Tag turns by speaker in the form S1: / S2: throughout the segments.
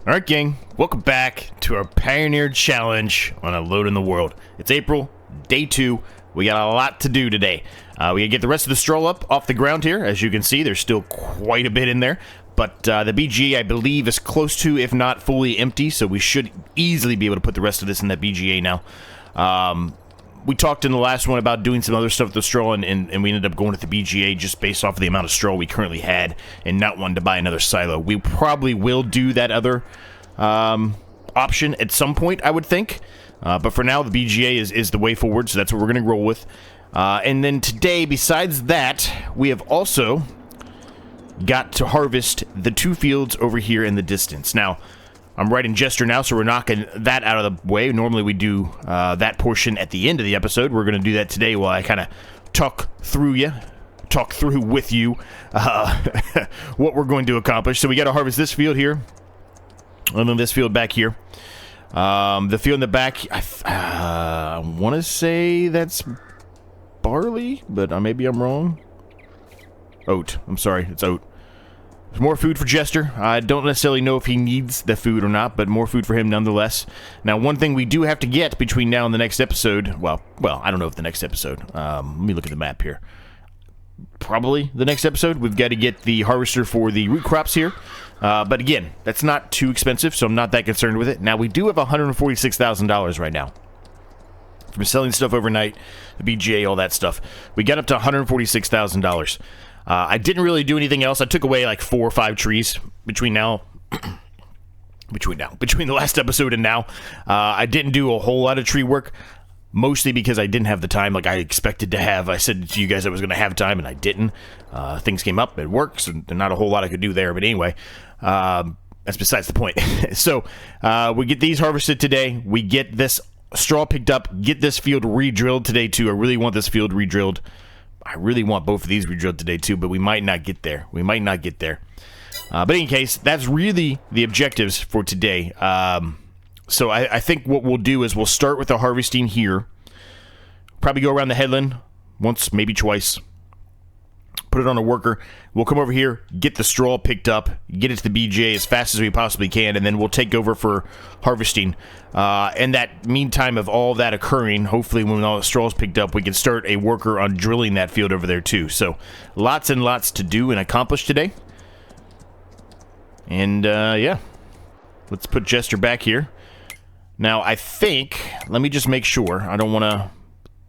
S1: Alright gang, welcome back to our Pioneer Challenge on Alone in the World. It's April, day 2. We got a lot to do today. We gotta get the rest of the straw up off the ground here. As you can see, there's still quite a bit in there. But the BGA, I believe, is close to, if not fully empty, so we should easily be able to put the rest of this in that BGA now. We talked in the last one about doing some other stuff with the straw, and we ended up going with the BGA just based off of the amount of straw we currently had and not wanting to buy another silo. We probably will do that other option at some point, I would think. But for now, the BGA is the way forward, so that's what we're going to roll with. And then today, besides that, we have also got to harvest the 2 fields over here in the distance. Now, I'm riding Jester now, so we're knocking that out of the way. Normally we do that portion at the end of the episode. We're going to do that today while I kind of talk through with you what we're going to accomplish. So we got to harvest this field here, and then this field back here. The field in the back, I want to say that's barley, but maybe I'm wrong. Oat. I'm sorry, it's oat. There's more food for Jester. I don't necessarily know if he needs the food or not, but more food for him nonetheless. Now, one thing we do have to get between now and the next episode, well, I don't know if the next episode. Let me look at the map here. Probably the next episode. We've got to get the harvester for the root crops here. But again, that's not too expensive, so I'm not that concerned with it. Now, we do have $146,000 right now. From selling stuff overnight, the BGA, all that stuff. We got up to $146,000. I didn't really do anything else. I took away like 4 or 5 trees between the last episode and now. I didn't do a whole lot of tree work, mostly because I didn't have the time like I expected to have. I said to you guys I was going to have time, and I didn't. Things came up at work, so there's not a whole lot I could do there. But anyway, that's besides the point. So we get these harvested today. We get this straw picked up, get this field re-drilled today too. I really want this field re-drilled. I really want both of these re-drilled today too, but we might not get there. But in any case, that's really the objectives for today. So I think what we'll do is we'll start with the harvesting here. Probably go around the headland once, maybe twice. Put it on a worker. We'll come over here, get the straw picked up, get it to the BJ as fast as we possibly can, and then we'll take over for harvesting. In that meantime of all that occurring, hopefully when all the straw is picked up, we can start a worker on drilling that field over there too. So lots and lots to do and accomplish today. And yeah, let's put Jester back here. Now I think, let me just make sure, I don't want to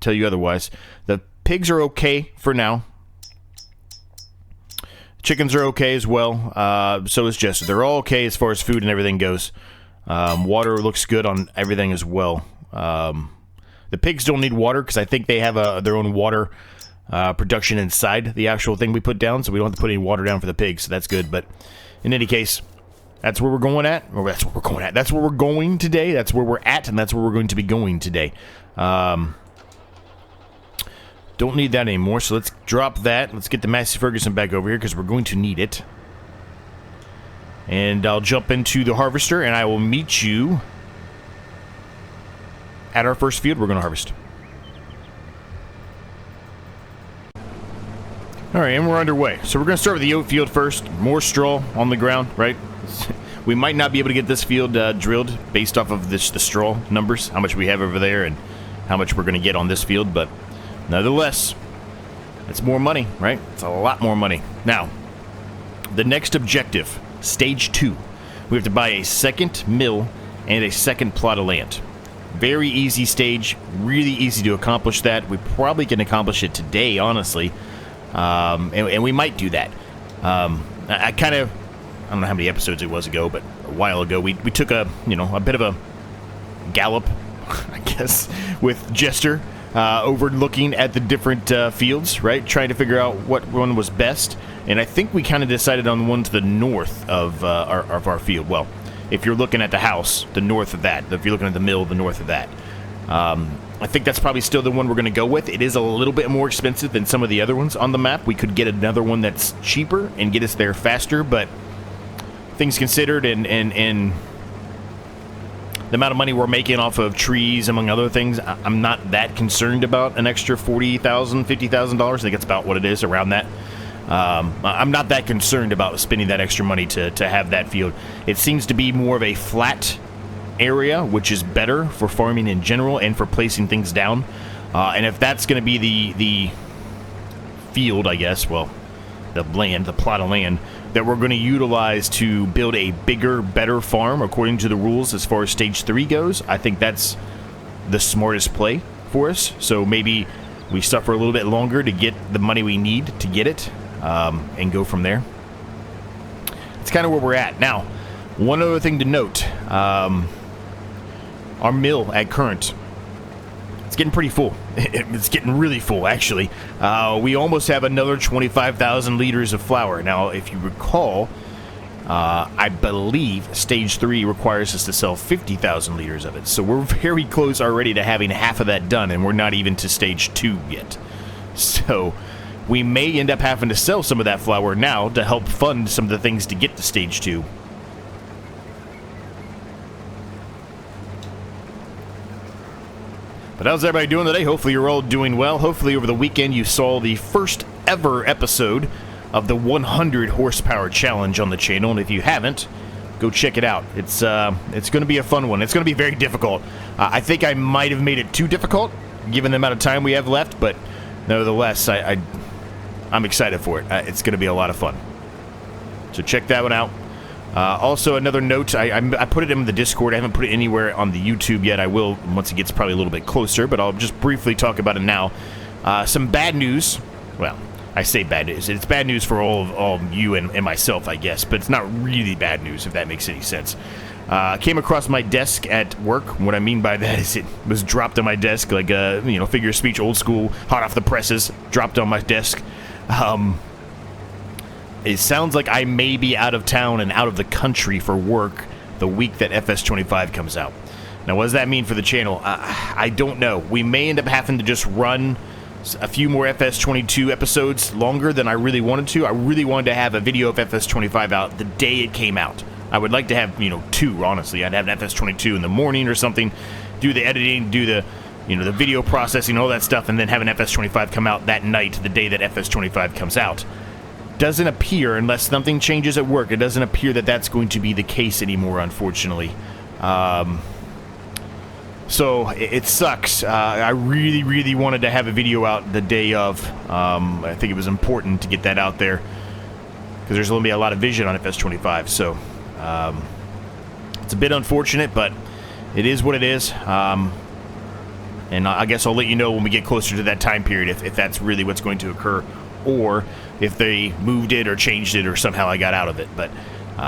S1: tell you otherwise. The pigs are okay for now. Chickens are okay as well. So is Jester. They're all okay as far as food and everything goes. Water looks good on everything as well. The pigs don't need water because I think they have their own water production inside the actual thing we put down, so we don't have to put any water down for the pigs, so that's good. But in any case, that's where we're going at. Or that's where we're going at. That's where we're going today. That's where we're at, and that's where we're going to be going today. Don't need that anymore, so let's drop that. Let's get the Massey Ferguson back over here because we're going to need it. And I'll jump into the harvester, and I will meet you at our first field we're going to harvest. Alright, and we're underway. So we're going to start with the oat field first. More straw on the ground, right? We might not be able to get this field drilled based off of the straw numbers, how much we have over there and how much we're going to get on this field, but nonetheless, it's more money, right? It's a lot more money. Now, the next objective, stage 2. We have to buy a second mill and a second plot of land. Very easy stage, really easy to accomplish that. We probably can accomplish it today, honestly. And we might do that. I don't know how many episodes it was ago, but a while ago, we took a bit of a gallop, I guess, with Jester. Overlooking at the different fields, right? Trying to figure out what one was best. And I think we kind of decided on the one to the north of our field. Well, if you're looking at the house, the north of that. If you're looking at the mill, the north of that. I think that's probably still the one we're going to go with. It is a little bit more expensive than some of the other ones on the map. We could get another one that's cheaper and get us there faster, but things considered and the amount of money we're making off of trees, among other things, I'm not that concerned about an extra $40,000, $50,000. I think it's about what it is, around that. I'm not that concerned about spending that extra money to have that field. It seems to be more of a flat area, which is better for farming in general and for placing things down. And if that's going to be the field, I guess, well, the plot of land that we're going to utilize to build a bigger, better farm according to the rules as far as stage 3 goes, I think that's the smartest play for us. So maybe we suffer a little bit longer to get the money we need to get it, and go from there. It's kind of where we're at. Now, one other thing to note, our mill at current, it's getting pretty full. It's getting really full, actually. We almost have another 25,000 liters of flour. Now, if you recall, I believe stage 3 requires us to sell 50,000 liters of it. So we're very close already to having half of that done, and we're not even to stage 2 yet. So we may end up having to sell some of that flour now to help fund some of the things to get to stage 2. But how's everybody doing today? Hopefully you're all doing well. Hopefully over the weekend you saw the first ever episode of the 100 horsepower challenge on the channel, and if you haven't, go check it out. It's going to be a fun one. It's going to be very difficult. I think I might have made it too difficult given the amount of time we have left, but nevertheless, I'm excited for it. It's going to be a lot of fun. So check that one out. Also, another note, I put it in the Discord. I haven't put it anywhere on the YouTube yet. I will once it gets probably a little bit closer, but I'll just briefly talk about it now. Some bad news. Well, I say bad news. It's bad news for all of you and myself, I guess, but it's not really bad news, if that makes any sense. Came across my desk at work. What I mean by that is it was dropped on my desk, like figure of speech, old school, hot off the presses, dropped on my desk. It sounds like I may be out of town and out of the country for work the week that FS25 comes out. Now, what does that mean for the channel? I don't know. We may end up having to just run a few more FS22 episodes longer than I really wanted to. I really wanted to have a video of FS25 out the day it came out. I would like to have, 2, honestly. I'd have an FS22 in the morning or something, do the editing, do the the video processing, all that stuff, and then have an FS25 come out that night, the day that FS25 comes out. Doesn't appear, unless something changes at work, it doesn't appear that that's going to be the case anymore, unfortunately. So it sucks. I really, really wanted to have a video out the day of. I think it was important to get that out there because there's going to be a lot of vision on FS25. So it's a bit unfortunate, but it is what it is. And I guess I'll let you know when we get closer to that time period if that's really what's going to occur, or if they moved it or changed it or somehow I got out of it. But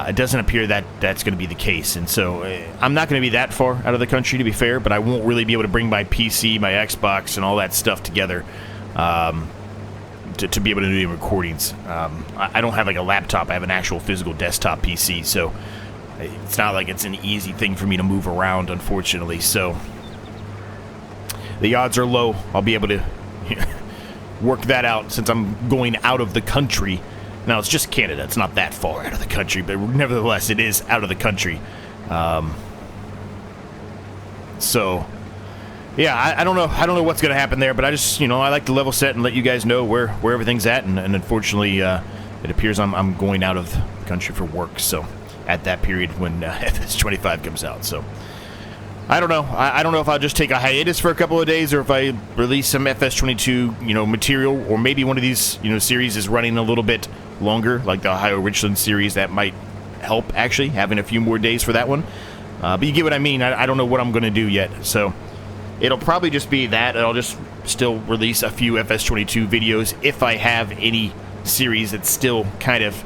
S1: it doesn't appear that that's going to be the case. And so I'm not going to be that far out of the country, to be fair, but I won't really be able to bring my PC, my Xbox, and all that stuff together to be able to do the recordings. I don't have like a laptop. I have an actual physical desktop PC, so it's not like it's an easy thing for me to move around, unfortunately. So the odds are low I'll be able to work that out since I'm going out of the country. Now, it's just Canada. It's not that far out of the country, but nevertheless, it is out of the country. So, yeah, I don't know. I don't know what's going to happen there, but I just, I like to level set and let you guys know where everything's at. And unfortunately, it appears I'm going out of the country for work. So, at that period when FS25 comes out. So, I don't know. I don't know if I'll just take a hiatus for a couple of days or if I release some FS22, material, or maybe one of these, series is running a little bit longer, like the Ohio Richland series. That might help, actually, having a few more days for that one. But you get what I mean. I don't know what I'm going to do yet. So it'll probably just be that. I'll just still release a few FS22 videos if I have any series that's still kind of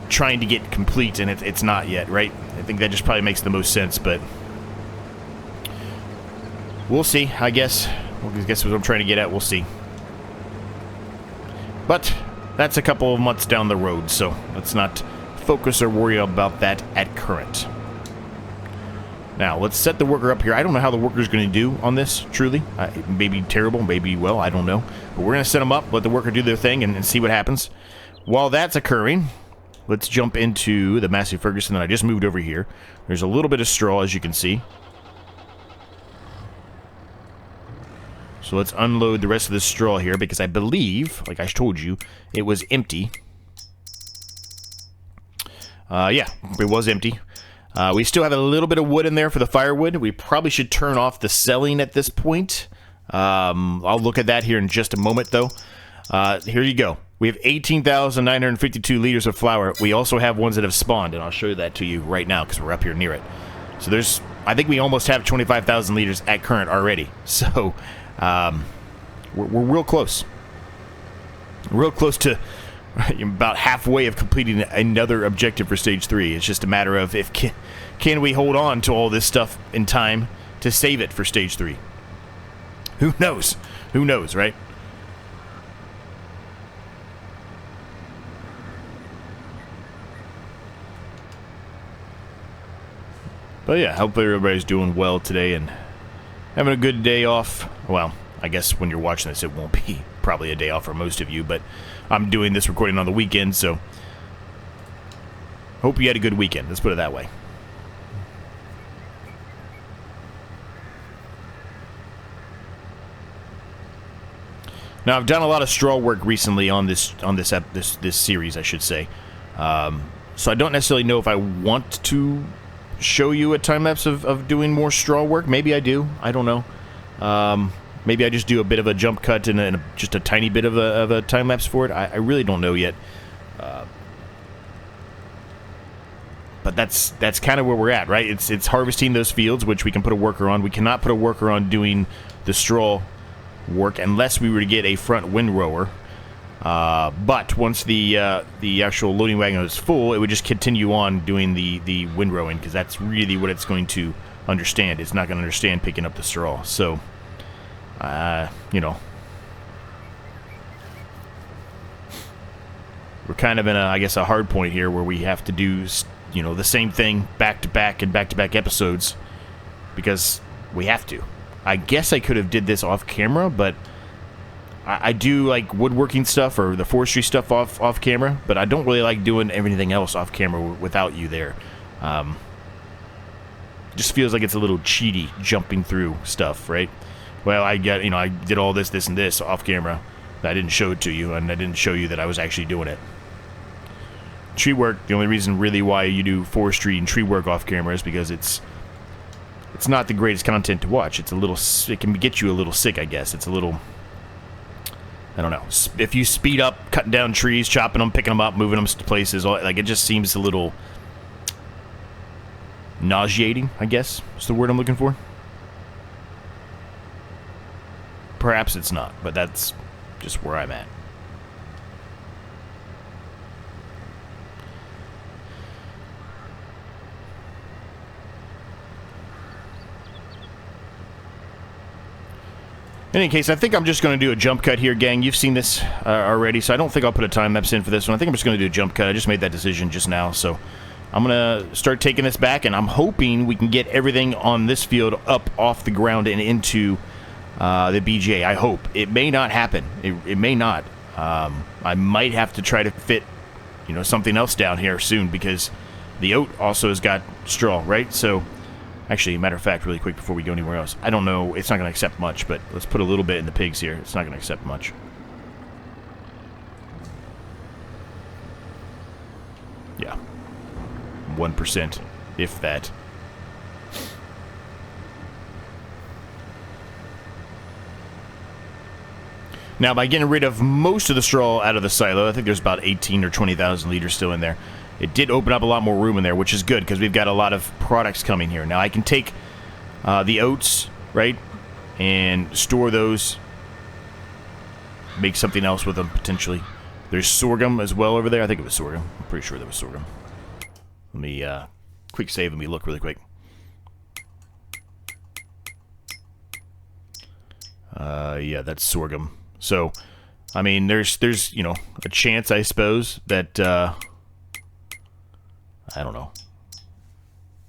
S1: trying to get complete, and it's not yet, right? I think that just probably makes the most sense, but we'll see, I guess. I guess what I'm trying to get at, we'll see. But that's a couple of months down the road, so let's not focus or worry about that at current. Now, let's set the worker up here. I don't know how the worker's going to do on this, truly. It may be terrible, maybe well, I don't know. But we're going to set them up, let the worker do their thing, and see what happens. While that's occurring, let's jump into the Massey Ferguson that I just moved over here. There's a little bit of straw, as you can see. So let's unload the rest of the straw here, because I believe, like I told you, it was empty. Yeah, it was empty. We still have a little bit of wood in there for the firewood. We probably should turn off the selling at this point. I'll look at that here in just a moment, though. Here you go. We have 18,952 liters of flour. We also have ones that have spawned, and I'll show you that to you right now because we're up here near it. So there's, I think we almost have 25,000 liters at current already. So we're real close. Real close to about halfway of completing another objective for Stage 3. It's just a matter of if can we hold on to all this stuff in time to save it for Stage 3. Who knows? Who knows, right? But yeah, hopefully everybody's doing well today and having a good day off. Well, I guess when you're watching this, it won't be probably a day off for most of you, but I'm doing this recording on the weekend, so hope you had a good weekend. Let's put it that way. Now, I've done a lot of straw work recently on this series, I should say. So I don't necessarily know if I want to show you a time lapse of doing more straw work. Maybe I do. I don't know. Maybe I just do a bit of a jump cut and just a tiny bit of a time lapse for it. I really don't know yet. But that's kind of where we're at, right? It's harvesting those fields, which we can put a worker on. We cannot put a worker on doing the straw work unless we were to get a front windrower. But once the actual loading wagon is full, it would just continue on doing the windrowing, because that's really what it's going to understand. It's not going to understand picking up the straw. So, you know, we're kind of in I guess a hard point here where we have to do, you know, the same thing back to back and back to back episodes because we have to. I guess I could have did this off camera, but I do like woodworking stuff or the forestry stuff off camera, but I don't really like doing everything else off camera without you there. Just feels like it's a little cheaty jumping through stuff, right? Well, I did all this, and this off camera. I didn't show it to you, and I didn't show you that I was actually doing it. Tree work, the only reason really why you do forestry and tree work off camera is because it's not the greatest content to watch. It can get you a little sick, I guess. It's a little, I don't know. If you speed up cutting down trees, chopping them, picking them up, moving them to places, like it just seems a little nauseating, I guess is the word I'm looking for. Perhaps it's not, but that's just where I'm at. In any case, I think I'm just going to do a jump cut here, gang. You've seen this already, so I don't think I'll put a time lapse in for this one. I think I'm just going to do a jump cut. I just made that decision just now, so I'm going to start taking this back, and I'm hoping we can get everything on this field up off the ground and into the BJ. I hope. It may not happen. It may not. I might have to try to fit, you know, something else down here soon, because the oat also has got straw, right? So, actually, matter of fact, really quick before we go anywhere else, I don't know, it's not going to accept much, but let's put a little bit in the pigs here. It's not going to accept much. Yeah. 1%, if that. Now, by getting rid of most of the straw out of the silo, I think there's about 18 or 20,000 liters still in there. It did open up a lot more room in there, which is good, because we've got a lot of products coming here. Now, I can take the oats, right, and store those, make something else with them, potentially. There's sorghum as well over there. I think it was sorghum. I'm pretty sure that was sorghum. Let me quick save and me look really quick. Yeah, that's sorghum. So, I mean, there's you know, a chance, I suppose, that I don't know.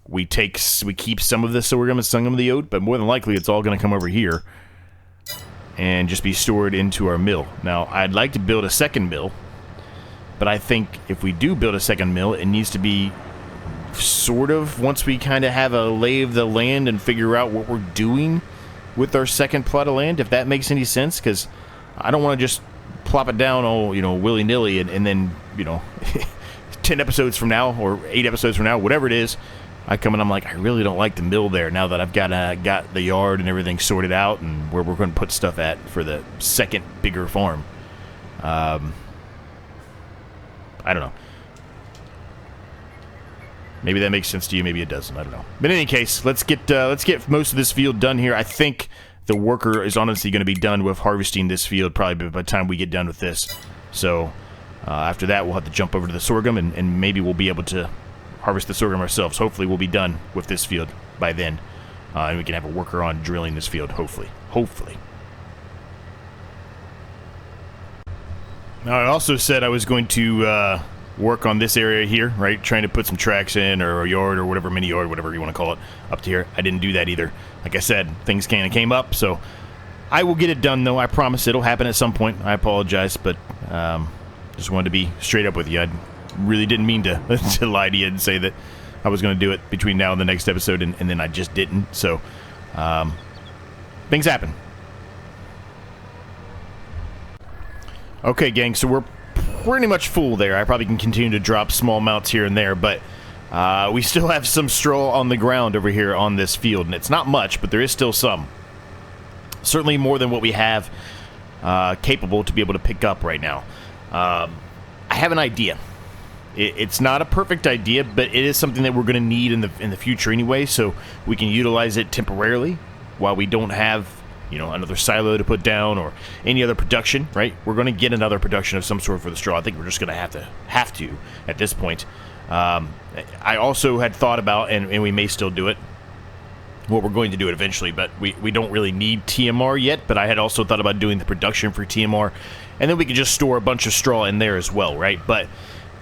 S1: We keep some of the sorghum and some of the oat, but more than likely it's all going to come over here and just be stored into our mill. Now, I'd like to build a second mill, but I think if we do build a second mill, it needs to be sort of, once we kind of have a lay of the land and figure out what we're doing, with our second plot of land, if that makes any sense, because I don't want to just plop it down all, willy-nilly, and then, 10 episodes from now, or 8 episodes from now, whatever it is, I come and I'm like, I really don't like the mill there now that I've got the yard and everything sorted out and where we're going to put stuff at for the second bigger farm. I don't know. Maybe that makes sense to you, maybe it doesn't, I don't know. But in any case, let's get most of this field done here. I think the worker is honestly going to be done with harvesting this field probably by the time we get done with this. So after that, we'll have to jump over to the sorghum, and maybe we'll be able to harvest the sorghum ourselves. Hopefully we'll be done with this field by then, and we can have a worker on drilling this field, hopefully. Now, I also said I was going to work on this area here, right? Trying to put some tracks in, or a yard, or whatever, mini yard, whatever you want to call it, up to here. I didn't do that either. Like I said, things kind of came up, so I will get it done, though. I promise it'll happen at some point. I apologize, but just wanted to be straight up with you. I really didn't mean to, to lie to you and say that I was going to do it between now and the next episode, and then I just didn't. So, things happen. Okay, gang, so we're pretty much full there. I probably can continue to drop small amounts here and there, but we still have some straw on the ground over here on this field, and it's not much, but there is still some. Certainly more than what we have capable to be able to pick up right now. I have an idea. It's not a perfect idea, but it is something that we're going to need in the future anyway, so we can utilize it temporarily while we don't have, another silo to put down or any other production, right? We're going to get another production of some sort for the straw. I think we're just going to have to at this point. I also had thought about, and we may still do it, what we're going to do it eventually, but we don't really need TMR yet, but I had also thought about doing the production for TMR, and then we could just store a bunch of straw in there as well, right? But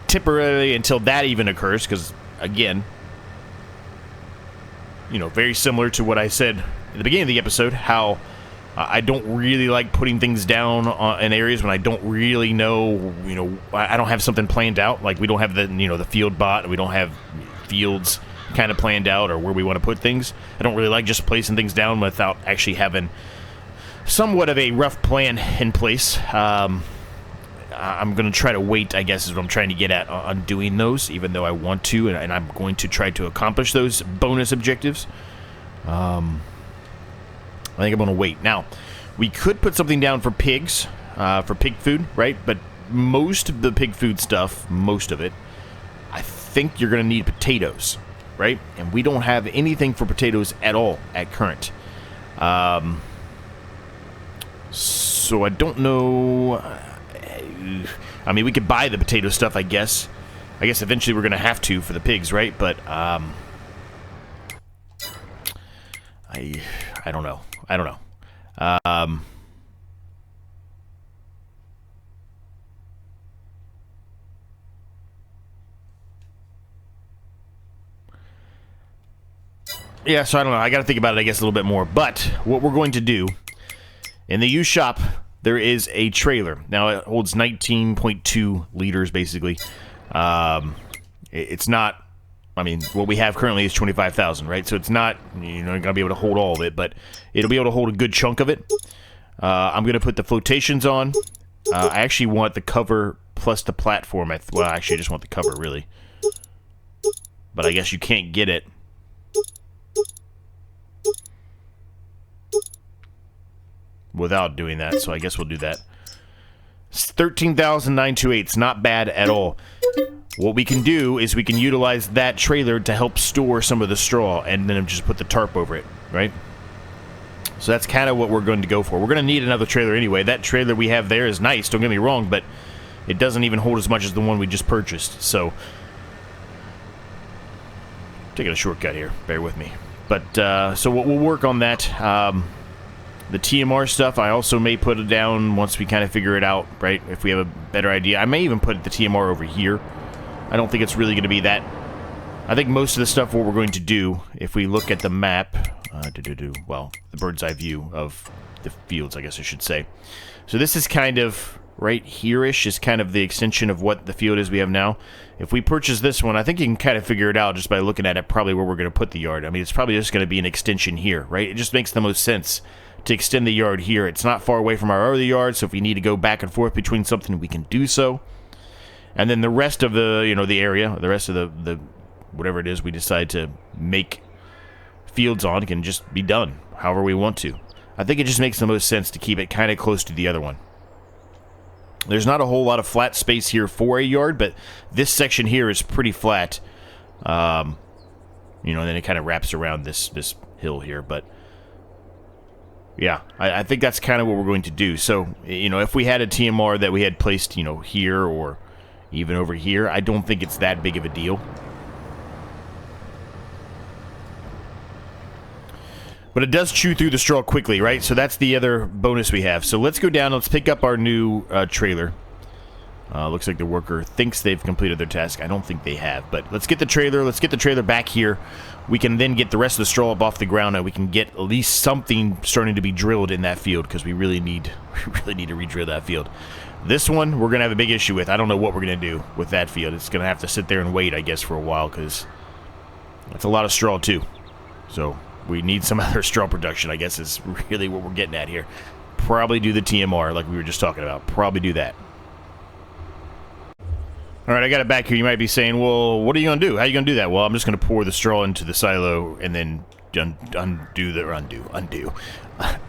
S1: temporarily until that even occurs, because again, very similar to what I said at the beginning of the episode, how I don't really like putting things down in areas when I don't really know, I don't have something planned out. Like we don't have the field bot, we don't have fields kind of planned out or where we want to put things. I don't really like just placing things down without actually having somewhat of a rough plan in place. I'm going to try to wait, I guess, is what I'm trying to get at on doing those, even though I want to, and I'm going to try to accomplish those bonus objectives. I think I'm going to wait. Now, we could put something down for pigs, for pig food, right? But most of the pig food stuff, most of it, I think you're going to need potatoes, right? And we don't have anything for potatoes at all at current. So I don't know. I mean, we could buy the potato stuff, I guess. I guess eventually we're going to have to for the pigs, right? But I don't know. I don't know. Yeah, so I don't know. I got to think about it, I guess, a little bit more. But what we're going to do in the used shop, there is a trailer. Now, it holds 19.2 liters, basically. It's not, I mean, what we have currently is 25,000, right? So it's not, you're not going to be able to hold all of it, but it'll be able to hold a good chunk of it. I'm going to put the flotations on. I actually want the cover plus the platform. Well, actually, I just want the cover, really. But I guess you can't get it without doing that, so I guess we'll do that. It's 13,928. It's not bad at all. What we can do is we can utilize that trailer to help store some of the straw and then just put the tarp over it, right? So that's kind of what we're going to go for. We're going to need another trailer anyway. That trailer we have there is nice, don't get me wrong, but it doesn't even hold as much as the one we just purchased. So, taking a shortcut here, bear with me. But, so we'll work on that. The TMR stuff, I also may put it down once we kind of figure it out, right? If we have a better idea. I may even put the TMR over here. I don't think it's really going to be that. I think most of the stuff, what we're going to do, if we look at the map, well, the bird's eye view of the fields, I guess I should say. So this is kind of right here-ish is kind of the extension of what the field is we have now. If we purchase this one, I think you can kind of figure it out just by looking at it, probably where we're going to put the yard. I mean, it's probably just going to be an extension here, right? It just makes the most sense to extend the yard here. It's not far away from our other yard, so if we need to go back and forth between something, we can do so. And then the rest of the, you know, the area, the rest of the whatever it is we decide to make fields on can just be done however we want to. I think it just makes the most sense to keep it kind of close to the other one. There's not a whole lot of flat space here for a yard, but this section here is pretty flat. You know, and then it kind of wraps around this hill here, but yeah, I think that's kind of what we're going to do. So, you know, if we had a TMR that we had placed, you know, here or even over here, I don't think it's that big of a deal. But it does chew through the straw quickly, right? So that's the other bonus we have. So let's go down. Let's pick up our new trailer. Looks like the worker thinks they've completed their task. I don't think they have. But let's get the trailer. Let's get the trailer back here. We can then get the rest of the straw up off the ground, and we can get at least something starting to be drilled in that field, because we really need to re-drill that field. This one, we're going to have a big issue with. I don't know what we're going to do with that field. It's going to have to sit there and wait, I guess, for a while, because that's a lot of straw, too. So we need some other straw production, I guess, is really what we're getting at here. Probably do the TMR, like we were just talking about. Probably do that. All right, I got it back here. You might be saying, well, what are you going to do? How are you going to do that? Well, I'm just going to pour the straw into the silo and then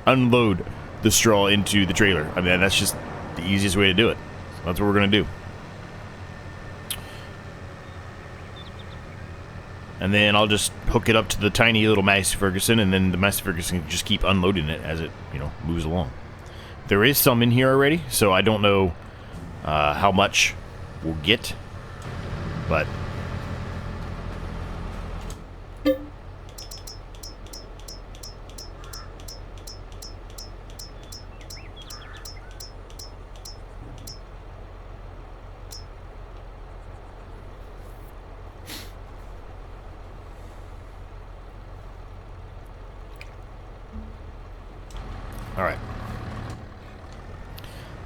S1: unload the straw into the trailer. I mean, that's just the easiest way to do it. That's what we're going to do. And then I'll just hook it up to the tiny little Massey Ferguson, and then the Massey Ferguson can just keep unloading it as it, you know, moves along. There is some in here already, so I don't know how much we'll get, but all right.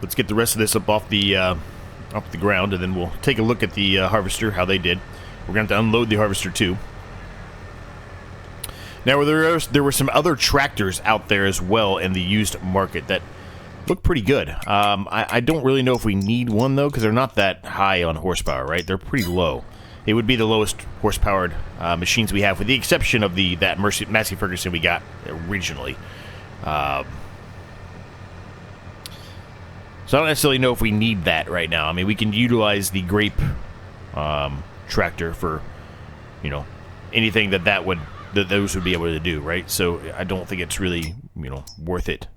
S1: Let's get the rest of this up off the ground, and then we'll take a look at the harvester, how they did. We're going to have to unload the harvester too. Now, there were some other tractors out there as well in the used market that look pretty good. I don't really know if we need one, though, because they're not that high on horsepower, right? They're pretty low. It would be the lowest horsepowered machines we have, with the exception of that Massey Ferguson we got originally. So I don't necessarily know if we need that right now. I mean, we can utilize the Grape tractor for, you know, anything that those would be able to do, right? So I don't think it's really, you know, worth it.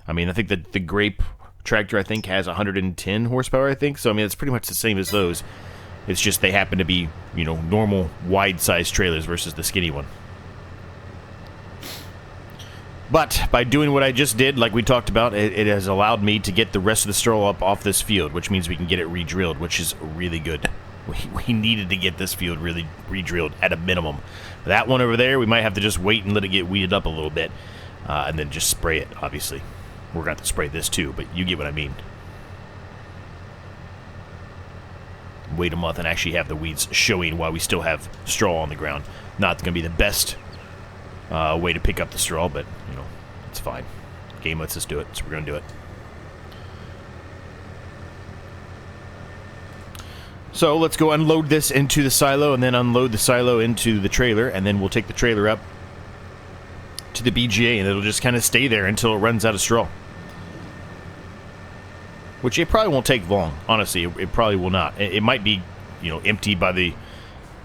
S1: I mean, I think that the Grape tractor, I think, has 110 horsepower, I think. So, I mean, it's pretty much the same as those. It's just they happen to be, you know, normal wide-sized trailers versus the skinny one. But by doing what I just did, like we talked about, it has allowed me to get the rest of the straw up off this field, which means we can get it re-drilled, which is really good. We needed to get this field really re-drilled at a minimum. That one over there, we might have to just wait and let it get weeded up a little bit, and then just spray it, obviously. We're going to have to spray this too, but you get what I mean. Wait a month and actually have the weeds showing while we still have straw on the ground. Not going to be the best way to pick up the straw, but, you know, it's fine. Game lets us do it, so we're going to do it. So let's go unload this into the silo, and then unload the silo into the trailer, and then we'll take the trailer up to the BGA, and it'll just kind of stay there until it runs out of straw. Which it probably won't take long, honestly. It probably will not. It might be, you know, empty by the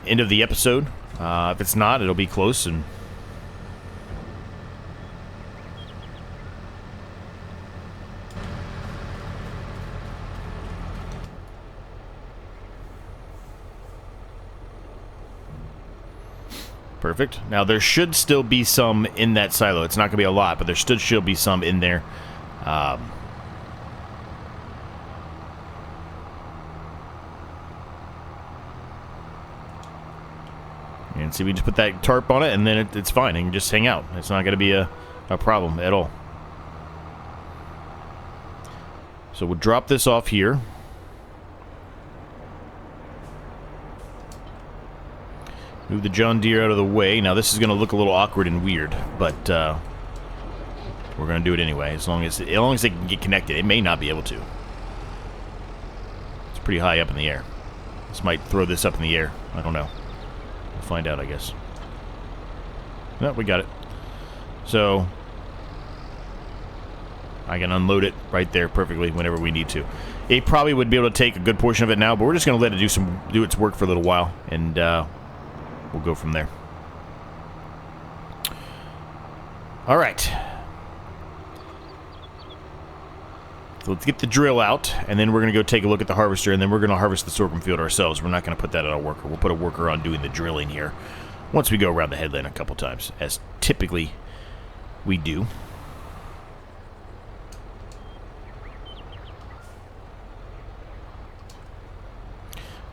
S1: end of the episode. If it's not, it'll be close, and perfect. Now, there should still be some in that silo. It's not going to be a lot, but there should be some in there. And see, we just put that tarp on it, and then it's fine. It can just hang out. It's not going to be a problem at all. So we'll drop this off here. Move the John Deere out of the way. Now this is going to look a little awkward and weird, but we're going to do it anyway. As long as they can get connected. It may not be able to. It's pretty high up in the air. This might throw this up in the air. I don't know. We'll find out, I guess. No, we got it. So I can unload it right there perfectly whenever we need to. It probably would be able to take a good portion of it now, but we're just going to let it do its work for a little while, and we'll go from there. All right. So let's get the drill out, and then we're going to go take a look at the harvester, and then we're going to harvest the sorghum field ourselves. We're not going to put that on a worker. We'll put a worker on doing the drilling here once we go around the headland a couple times, as typically we do.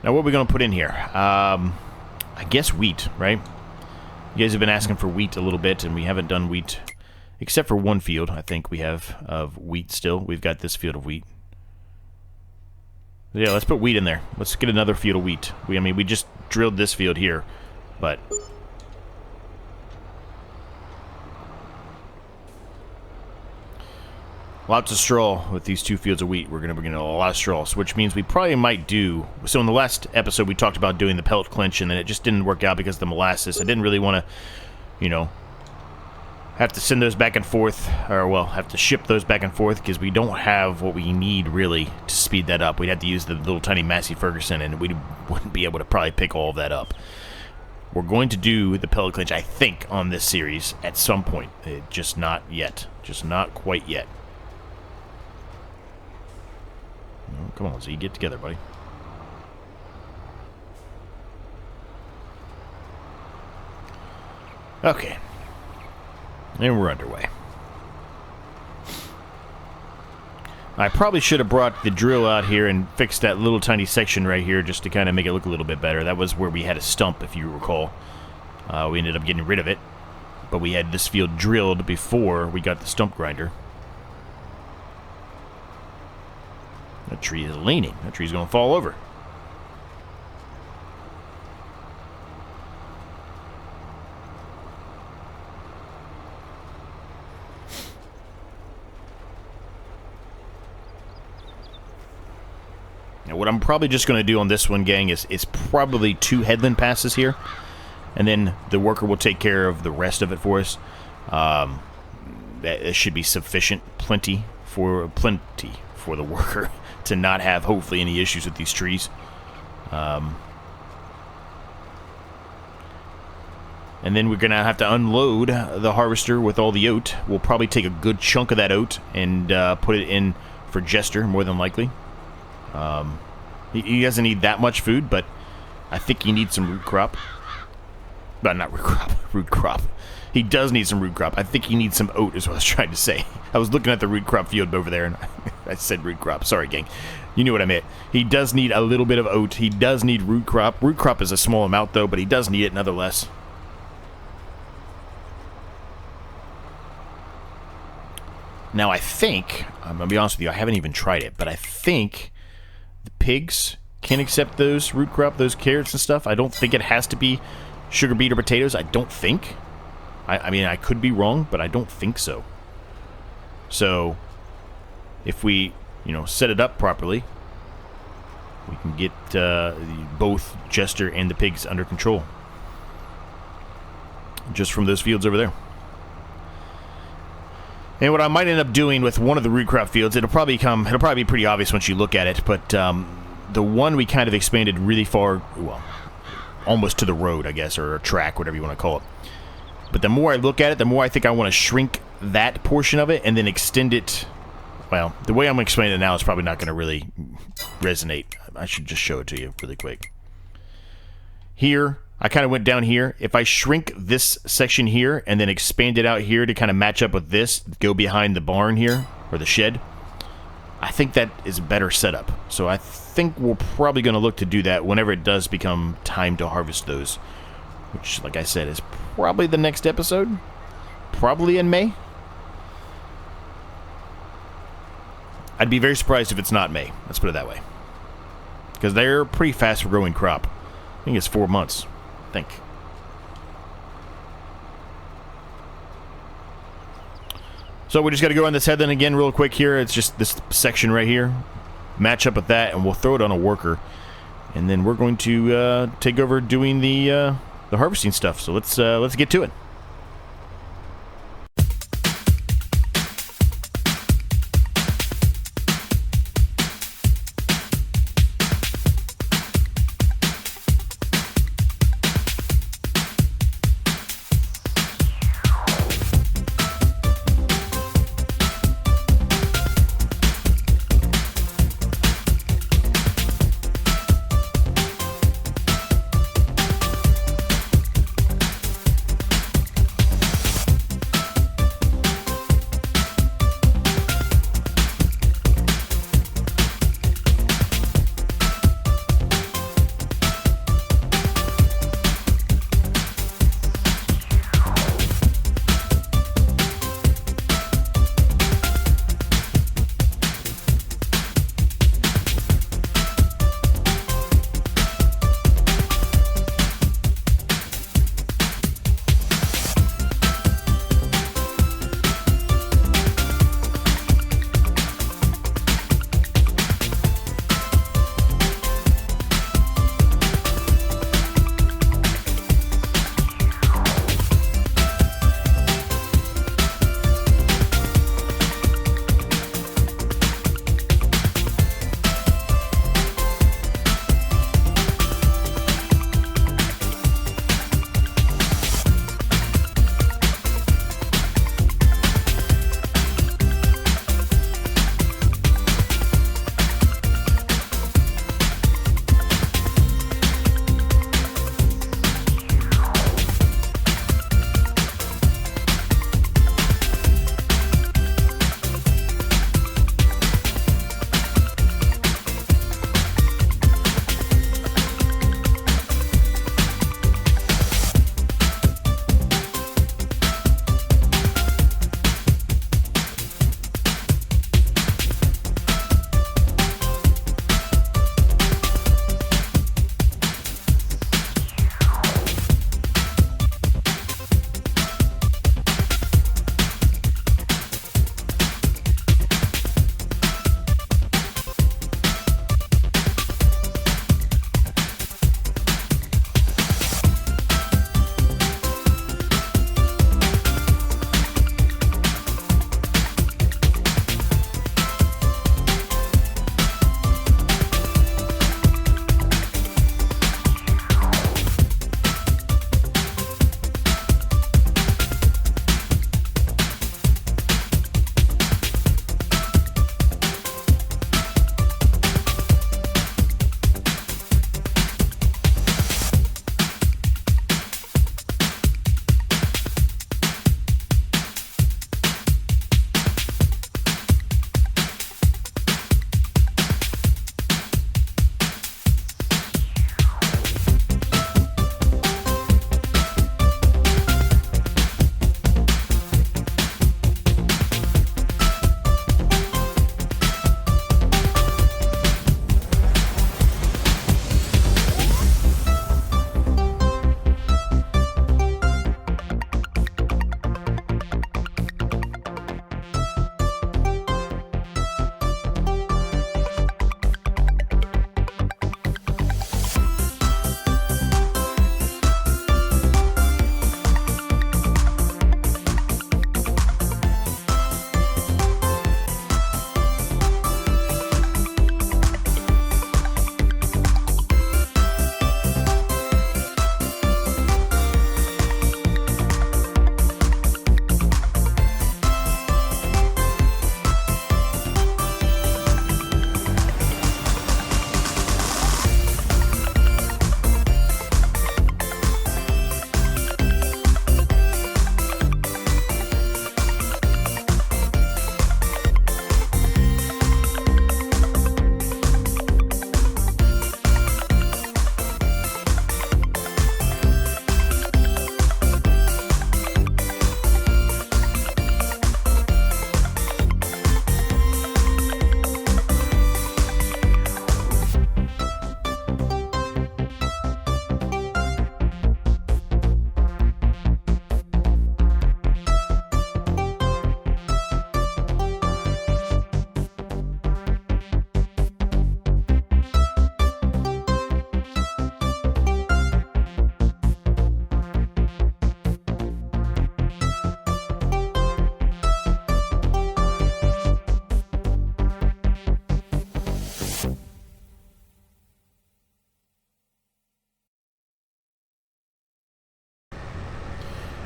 S1: Now, what are we going to put in here? I guess wheat, right? You guys have been asking for wheat a little bit, and we haven't done wheat, except for one field, I think we have, of wheat still. We've got this field of wheat. Yeah, let's put wheat in there. Let's get another field of wheat. I mean, we just drilled this field here, but lots of straw with these two fields of wheat. We're going to bring in a lot of straw, which means we probably might do... So in the last episode, we talked about doing the pellet clinch, and then it just didn't work out because of the molasses. I didn't really want to, you know, have to send those back and forth, or, well, have to ship those back and forth, because we don't have what we need, really, to speed that up. We'd have to use the little tiny Massey Ferguson, and we wouldn't be able to probably pick all of that up. We're going to do the pellet clinch, I think, on this series at some point. Just not yet. Just not quite yet. Oh, come on, Z, get together, buddy. Okay. And we're underway. I probably should have brought the drill out here and fixed that little tiny section right here just to kind of make it look a little bit better. That was where we had a stump, if you recall. We ended up getting rid of it. But we had this field drilled before we got the stump grinder. That tree is leaning. That tree's going to fall over. Now, what I'm probably just going to do on this one, gang, is probably 2 headland passes here. And then the worker will take care of the rest of it for us. That should be sufficient. Plenty for the worker to not have, hopefully, any issues with these trees. And then we're going to have to unload the harvester with all the oat. We'll probably take a good chunk of that oat and put it in for Jester, more than likely. He doesn't need that much food, but I think he needs some root crop. But not root crop, root crop. He does need some root crop. I think he needs some oat, is what I was trying to say. I was looking at the root crop field over there, and I said root crop. Sorry, gang. You knew what I meant. He does need a little bit of oat. He does need root crop. Root crop is a small amount, though, but he does need it nonetheless. Now, I think, I'm going to be honest with you, I haven't even tried it, but I think the pigs can accept those root crop, those carrots and stuff. I don't think it has to be sugar beet or potatoes. I don't think. I mean, I could be wrong, but I don't think so. So, if we, you know, set it up properly, we can get both Jester and the pigs under control. Just from those fields over there. And what I might end up doing with one of the root crop fields, it'll probably be pretty obvious once you look at it, but the one we kind of expanded really far, well, almost to the road, I guess, or a track, whatever you want to call it. But the more I look at it, the more I think I want to shrink that portion of it and then extend it. Well, the way I'm explaining it now is probably not going to really resonate. I should just show it to you really quick. Here, I kind of went down here. If I shrink this section here and then expand it out here to kind of match up with this, go behind the barn here, or the shed, I think that is a better setup. So I think we're probably going to look to do that whenever it does become time to harvest those. Which, like I said, is probably the next episode. Probably in May. I'd be very surprised if it's not May. Let's put it that way. Because they're a pretty fast growing crop. I think it's 4 months. I think. So we just got to go on this headland again real quick here. It's just this section right here. Match up with that, and we'll throw it on a worker. And then we're going to take over doing the harvesting stuff. So let's get to it.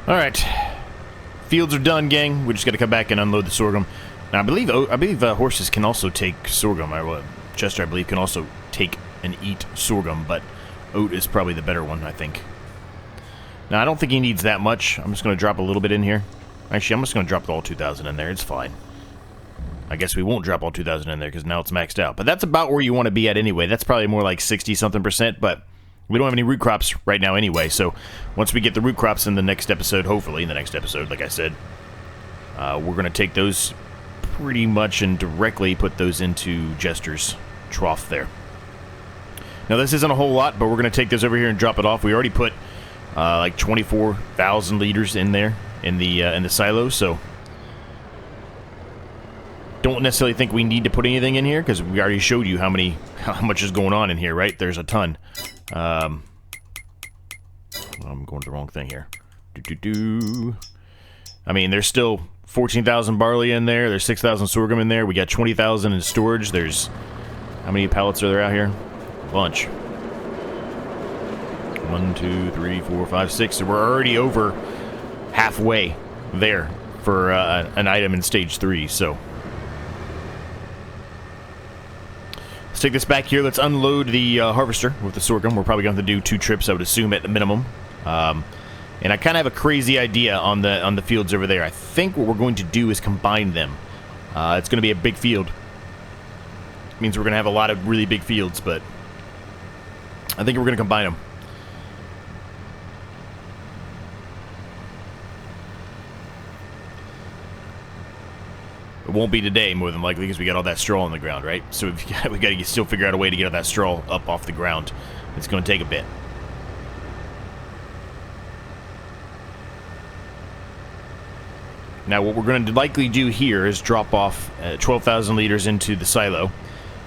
S1: Alright. Fields are done, gang. We just got to come back and unload the sorghum. Now, I believe horses can also take sorghum. Chester, I believe, can also take and eat sorghum, but oat is probably the better one, I think. Now, I don't think he needs that much. I'm just going to drop a little bit in here. Actually, I'm just going to drop all 2,000 in there. It's fine. I guess we won't drop all 2,000 in there because now it's maxed out. But that's about where you want to be at anyway. That's probably more like 60-something%, but we don't have any root crops right now anyway. So once we get the root crops in the next episode, hopefully in the next episode, like I said, we're going to take those pretty much and directly put those into Jester's trough there. Now, this isn't a whole lot, but we're going to take this over here and drop it off. We already put like 24,000 liters in there in the silo, so don't necessarily think we need to put anything in here because we already showed you how much is going on in here, right? There's a ton. I'm going to the wrong thing here. I mean, there's still 14,000 barley in there. There's 6,000 sorghum in there. We got 20,000 in storage. There's how many pallets are there out here? A bunch. 1, 2, 3, 4, 5, 6. So we're already over halfway there for an item in stage 3. So let's take this back here. Let's unload the harvester with the sorghum. We're probably going to do 2 trips, I would assume, at the minimum. And I kind of have a crazy idea on the fields over there. I think what we're going to do is combine them. It's going to be a big field. It means we're going to have a lot of really big fields, but I think we're going to combine them. It won't be today, more than likely, because we got all that straw on the ground, right? So we got to still figure out a way to get all that straw up off the ground. It's going to take a bit. Now, what we're going to likely do here is drop off 12,000 liters into the silo,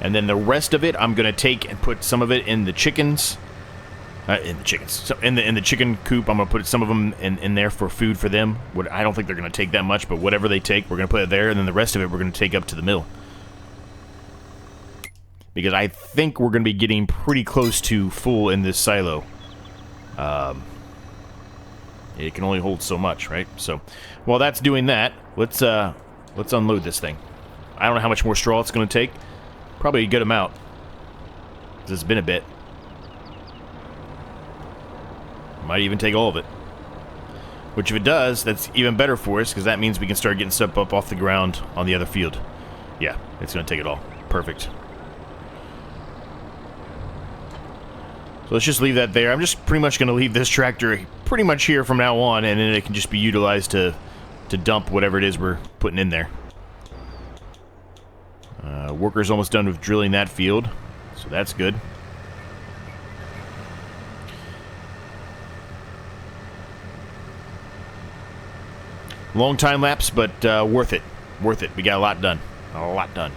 S1: and then the rest of it, I'm going to take and put some of it in the chickens. So in the chicken coop, I'm going to put some of them in there for food for them. I don't think they're going to take that much, but whatever they take, we're going to put it there, and then the rest of it we're going to take up to the mill. Because I think we're going to be getting pretty close to full in this silo. It can only hold so much, right? So, while that's doing that, let's unload this thing. I don't know how much more straw it's going to take. Probably a good amount. It's been a bit. Might even take all of it. Which, if it does, that's even better for us, because that means we can start getting stuff up off the ground on the other field. Yeah, it's going to take it all. Perfect. So let's just leave that there. I'm just pretty much going to leave this tractor pretty much here from now on, and then it can just be utilized to dump whatever it is we're putting in there. Worker's almost done with drilling that field, so that's good. Long time lapse, but worth it. Worth it. We got a lot done. A lot done.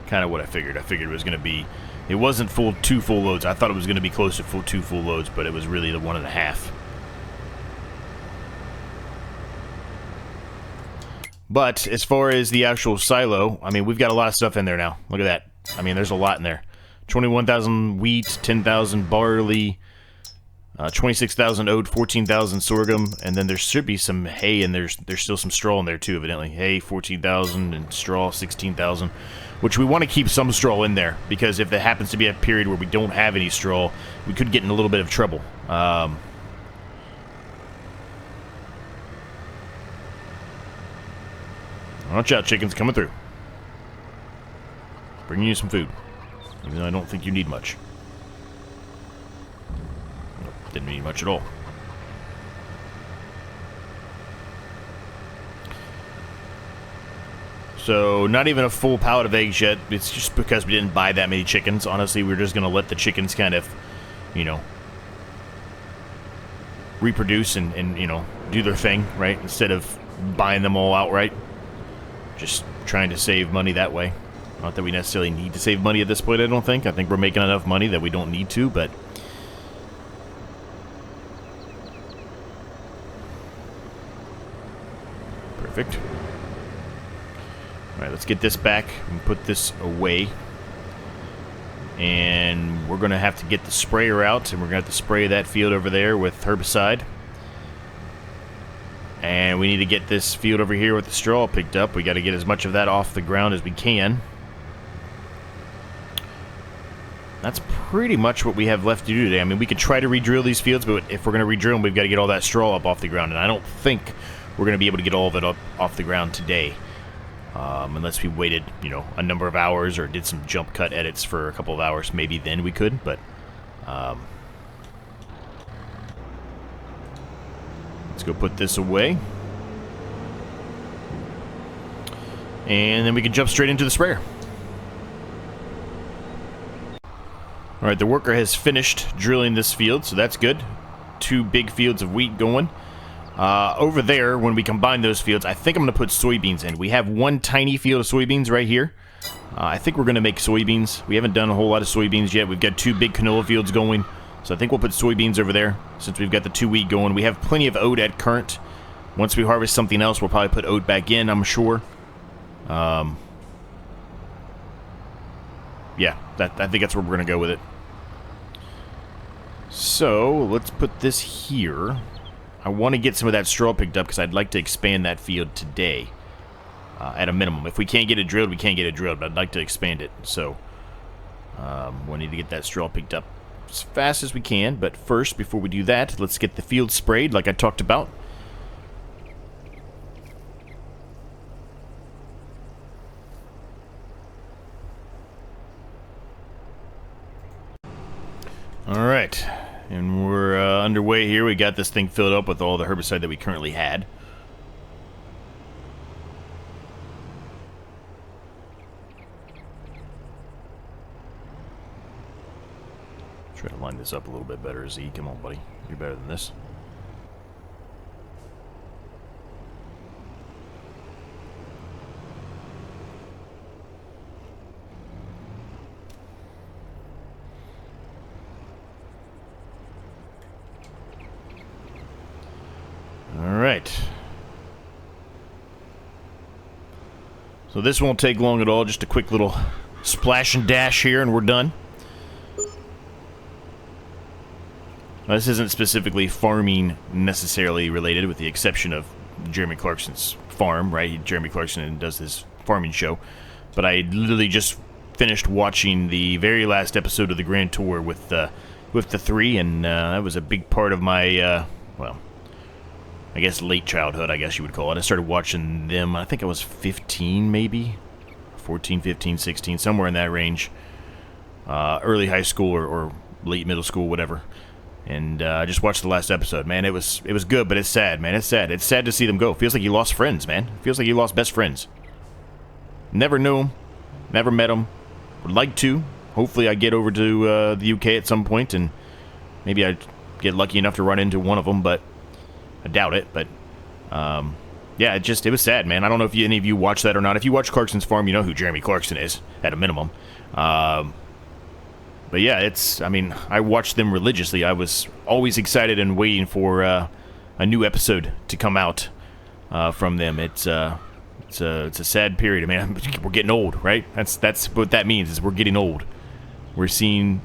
S1: Kind of what I figured. I figured it was going to be... It wasn't two full loads. I thought it was going to be close to 2 full loads, but it was really the 1.5. But as far as the actual silo, I mean, we've got a lot of stuff in there now. Look at that. I mean, there's a lot in there. 21,000 wheat, 10,000 barley, 26,000 oat, 14,000 sorghum, and then there should be some hay, and there's still some straw in there too, evidently. Hay, 14,000, and straw, 16,000, which we want to keep some straw in there, because if there happens to be a period where we don't have any straw, we could get in a little bit of trouble. Watch out, chickens coming through. Bringing you some food. Even though I don't think you need much. Didn't need much at all. So, not even a full pallet of eggs yet. It's just because we didn't buy that many chickens. Honestly, we're just going to let the chickens kind of, you know, reproduce and, you know, do their thing, right? Instead of buying them all outright. Just trying to save money that way. Not that we necessarily need to save money at this point, I don't think. I think we're making enough money that we don't need to, but... Perfect. Alright, let's get this back and put this away. And we're going to have to get the sprayer out, and we're going to have to spray that field over there with herbicide. And we need to get this field over here with the straw picked up. We got to get as much of that off the ground as we can. That's pretty much what we have left to do today. I mean, we could try to re-drill these fields, but if we're going to re-drill them, we've got to get all that straw up off the ground. And I don't think we're going to be able to get all of it up off the ground today. Unless we waited, you know, a number of hours or did some jump cut edits for a couple of hours. Maybe then we could, but... let's go put this away. And then we can jump straight into the sprayer. Alright, the worker has finished drilling this field, so that's good. 2 big fields of wheat going. Over there, when we combine those fields, I think I'm going to put soybeans in. We have 1 tiny field of soybeans right here. I think we're going to make soybeans. We haven't done a whole lot of soybeans yet. We've got 2 big canola fields going. So I think we'll put soybeans over there, since we've got the 2 wheat going. We have plenty of oat at current. Once we harvest something else, we'll probably put oat back in, I'm sure. Yeah, I think that's where we're going to go with it. So, let's put this here. I want to get some of that straw picked up because I'd like to expand that field today. At a minimum. If we can't get it drilled, we can't get it drilled, but I'd like to expand it. So, we need to get that straw picked up as fast as we can. But first, before we do that, let's get the field sprayed like I talked about. Alright, and we're underway here. We got this thing filled up with all the herbicide that we currently had. Try to line this up a little bit better, Z. Come on, buddy. You're better than this. Alright. So this won't take long at all. Just a quick little splash and dash here and we're done. Now, this isn't specifically farming necessarily related, with the exception of Jeremy Clarkson's farm, right? Jeremy Clarkson does his farming show. But I literally just finished watching the very last episode of the Grand Tour with the 3, and that was a big part of my, well, I guess late childhood, I guess you would call it. I started watching them, I think I was 15 maybe? 14, 15, 16, somewhere in that range. Early high school or late middle school, whatever. And I just watched the last episode. Man, it was good, but it's sad, man. It's sad. It's sad to see them go. Feels like you lost friends, man. Feels like you lost best friends. Never knew them. Never met them. Would like to. Hopefully I get over to the UK at some point, and maybe I get lucky enough to run into one of them, but I doubt it. But yeah, it was sad, man. I don't know if any of you watch that or not. If you watch Clarkson's Farm, you know who Jeremy Clarkson is, at a minimum. But yeah, I mean, I watched them religiously. I was always excited and waiting for a new episode to come out from them. It's a sad period. I mean, we're getting old, right? That's what that means, is we're getting old. We're seeing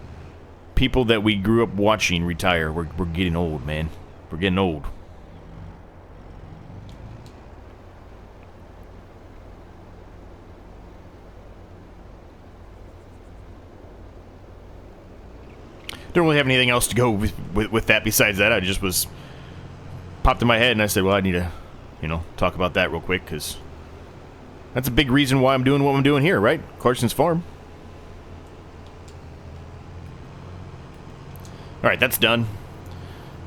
S1: people that we grew up watching retire. We're getting old, man. We're getting old. Don't really have anything else to go with that besides that. I just popped in my head and I said, well, I need to, talk about that real quick, because that's a big reason why I'm doing what I'm doing here, right? Clarkson's Farm. Alright, that's done.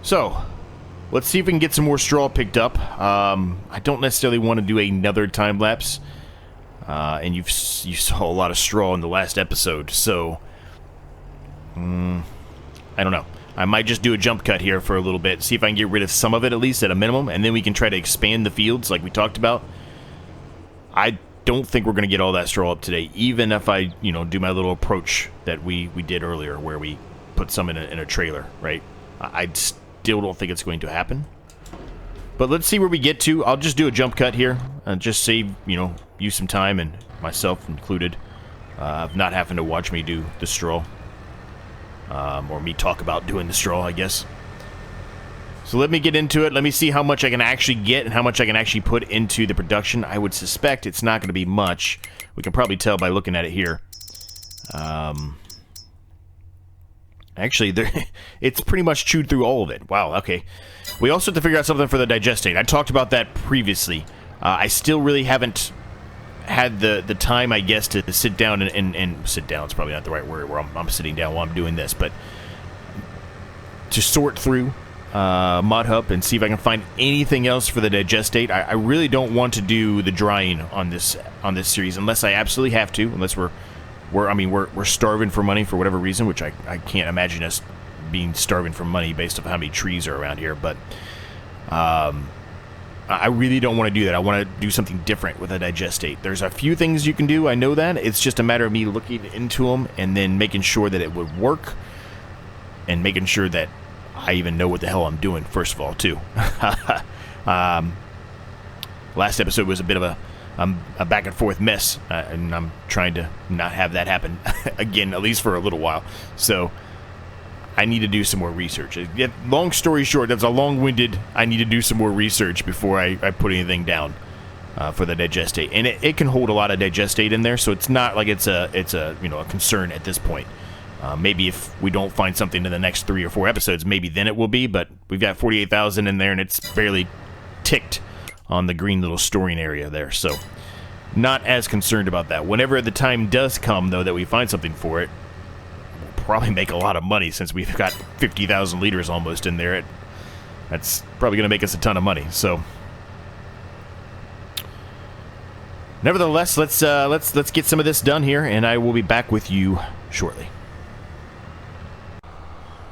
S1: So, let's see if we can get some more straw picked up. I don't necessarily want to do another time lapse. And you saw a lot of straw in the last episode, so I don't know. I might just do a jump cut here for a little bit, see if I can get rid of some of it at least at a minimum, and then we can try to expand the fields like we talked about. I don't think we're going to get all that straw up today, even if I, do my little approach that we did earlier, where we put some in a trailer, right? I still don't think it's going to happen. But let's see where we get to. I'll just do a jump cut here and just save, you some time, and myself included. of not having to watch me do the straw. Or me talk about doing the straw, I guess. So let me get into it. Let me see how much I can actually get and how much I can actually put into the production. I would suspect it's not going to be much. We can probably tell by looking at it here. Actually, it's pretty much chewed through all of it. Wow, okay. We also have to figure out something for the digestate. I talked about that previously. I still really haven't had the time, I guess, to sit down and sit down. It's probably not the right word where I'm sitting down while I'm doing this, but to sort through Mod Hub and see if I can find anything else for the digestate. I really don't want to do the drying on this series unless I absolutely have to. Unless we're starving for money for whatever reason, which I can't imagine us being starving for money based on how many trees are around here. But I really don't want to do that. I want to do something different with a digestate. There's a few things you can do. I know that. It's just a matter of me looking into them and then making sure that it would work and making sure that I even know what the hell I'm doing, first of all, too. Last episode was a bit of a back-and-forth mess, and I'm trying to not have that happen again, at least for a little while. So I need to do some more research. Long story short, that's a long-winded, I need to do some more research before I put anything down for the digestate. And it can hold a lot of digestate in there, so it's not like it's a concern at this point. Maybe if we don't find something in the next 3 or 4 episodes, maybe then it will be, but we've got 48,000 in there, and it's barely ticked on the green little storing area there, so not as concerned about that. Whenever the time does come, though, that we find something for it, we'll probably make a lot of money since we've got 50,000 liters almost in there. That's probably going to make us a ton of money, so nevertheless, let's get some of this done here, and I will be back with you shortly.